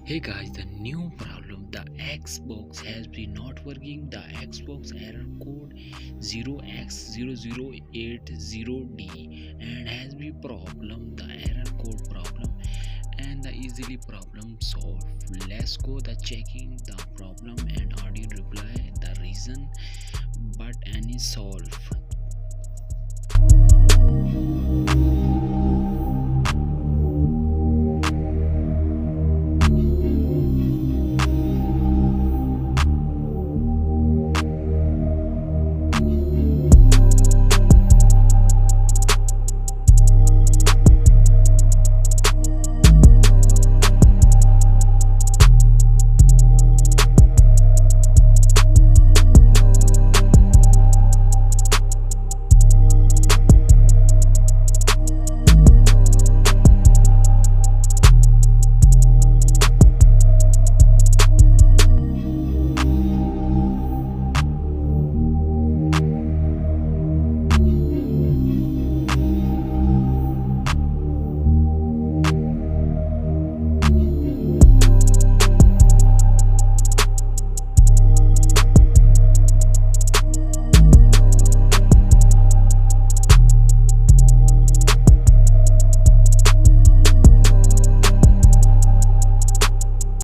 Hey guys, the new problem. The Xbox has been not working. The Xbox error code 0x0080d and has been problem. The error code problem and the easily problem solved. Let's go the checking the problem and audio reply the reason but any solve.